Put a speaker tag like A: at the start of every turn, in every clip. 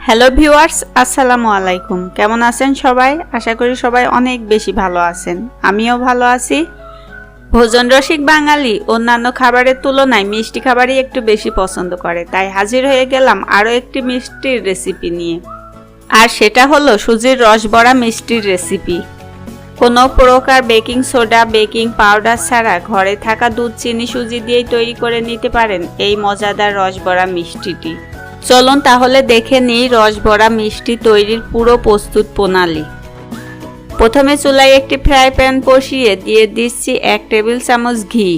A: Hello viewers, আসসালামু আলাইকুম। কেমন আছেন সবাই? আশা করি সবাই অনেক বেশি ভালো আছেন। আমিও ভালো আছি। ভোজন রসিক বাঙালি অন্যান্য খাবারের তুলনায় মিষ্টি খাবারই একটু বেশি পছন্দ করে, তাই হাজির হয়ে গেলাম আরও একটি মিষ্টির রেসিপি নিয়ে। আর সেটা হলো সুজির রসবড়া মিষ্টির রেসিপি। কোনো প্রকার বেকিং সোডা, বেকিং পাউডার ছাড়া ঘরে থাকা দুধ, চিনি, সুজি দিয়েই তৈরি করে নিতে পারেন এই মজাদার রসবড়া মিষ্টিটি। চলুন তাহলে দেখে নিই রসবড়া মিষ্টি তৈরির পুরো প্রস্তুত প্রণালী। প্রথমে চুলায় একটি ফ্রাই প্যান বসিয়ে দিয়ে দিচ্ছি 1 টেবিল চামচ ঘি।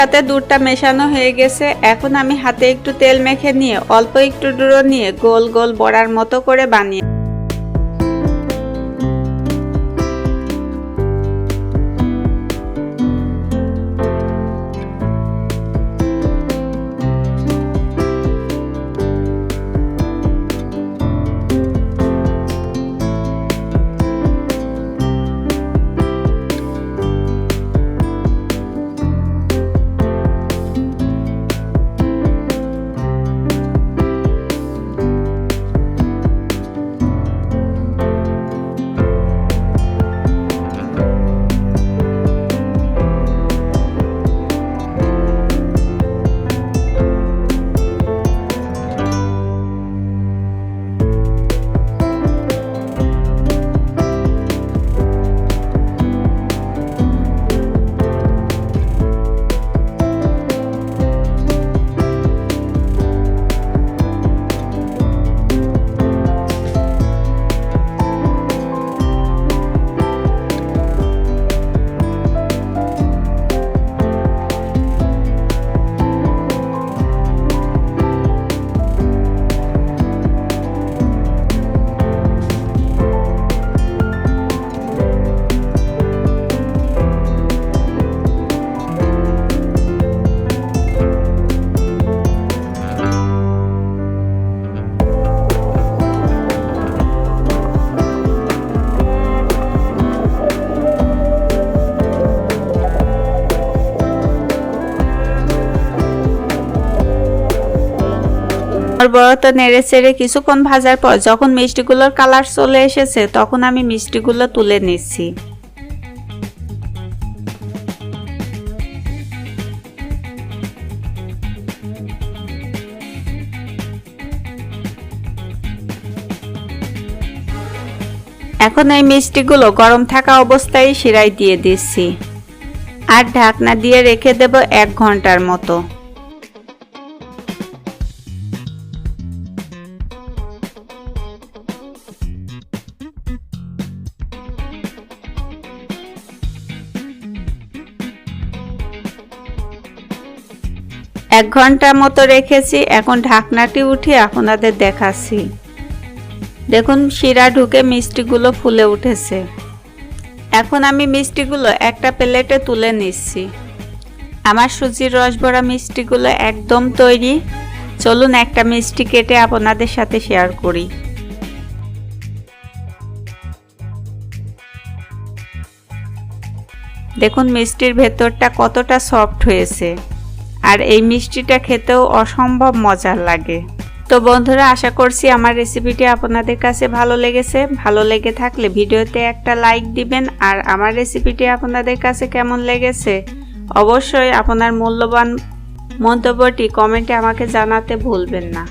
A: সাথে দুধটা মেশানো হয়ে গেছে। এখন আমি হাতে একটু তেল মেখে নিয়ে অল্প একটু ডুরো নিয়ে গোল গোল বড়ার মতো করে বানিয়ে বড়টা নেড়ে চেড়ে কিছুক্ষণ ভাজার পর যখন মিষ্টিগুলোর কালার চলে এসেছে তখন আমি মিষ্টিগুলো তুলে নিচ্ছি। এখন এই মিষ্টিগুলো গরম থাকা অবস্থায় শিরায় দিয়ে দিচ্ছি আর ঢাকনা দিয়ে রেখে দেব 1 ঘন্টার মতো। এক ঘন্টার মতো রেখেছি। এখন ঢাকনাটি উঠিয়ে আপনাদের দেখাচ্ছি। দেখুন শিরা ঢুকে মিষ্টিগুলো ফুলে উঠেছে। এখন আমি মিষ্টিগুলো একটা প্লেটে তুলে নিচ্ছি। আমার সুজির রসবড়া মিষ্টিগুলো একদম তৈরি। চলুন একটা মিষ্টি কেটে আপনাদের সাথে শেয়ার করি। দেখুন মিষ্টির ভেতরটা কতটা সফট হয়েছে আর এই মিষ্টিটা খেতেও অসম্ভব মজার লাগে। তো বন্ধুরা, আশা করছি আমার রেসিপিটি আপনাদের কাছে ভালো লেগেছে। ভালো লেগে থাকলে ভিডিওতে একটা লাইক দিবেন। আর আমার রেসিপিটি আপনাদের কাছে কেমন লেগেছে অবশ্যই আপনার মূল্যবান মন্তব্যটি কমেন্টে আমাকে জানাতে ভুলবেন না।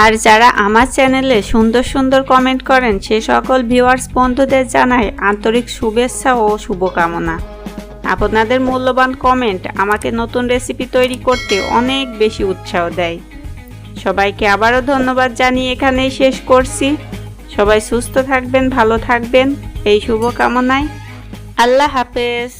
A: আর যারা আমার চ্যানেলে সুন্দর সুন্দর কমেন্ট করেন সে সকল ভিউয়ার্স বন্ধুদের জানাই আন্তরিক শুভেচ্ছা ও শুভকামনা। আপনাদের মূল্যবান কমেন্ট আমাকে নতুন রেসিপি তৈরি করতে অনেক বেশি উৎসাহ দেয়। সবাইকে আবারও ধন্যবাদ জানিয়ে এখানেই শেষ করছি। সবাই সুস্থ থাকবেন, ভালো থাকবেন এই শুভকামনায়। আল্লাহ হাফেজ।